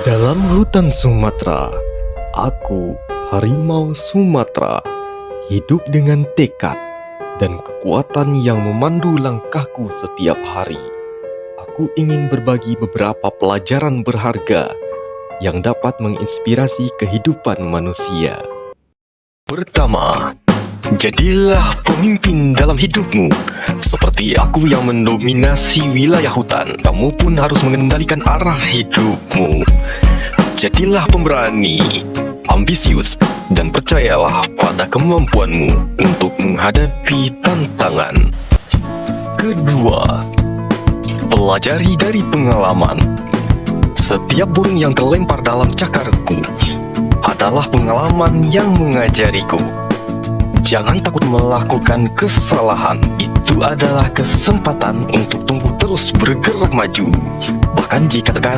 Dalam hutan Sumatera, aku, harimau Sumatera, hidup dengan tekad dan kekuatan yang memandu langkahku setiap hari. Aku ingin berbagi beberapa pelajaran berharga yang dapat menginspirasi kehidupan manusia. Pertama, jadilah pemimpin dalam hidupmu. Seperti aku yang mendominasi wilayah hutan, kamu pun harus mengendalikan arah hidupmu. Jadilah pemberani, ambisius, dan percayalah pada kemampuanmu untuk menghadapi tantangan. Kedua, pelajari dari pengalaman. Setiap burung yang terlempar dalam cakarku adalah pengalaman yang mengajariku. Jangan takut melakukan kesalahan. Itu adalah kesempatan untuk tumbuh terus bergerak maju. Bahkan jika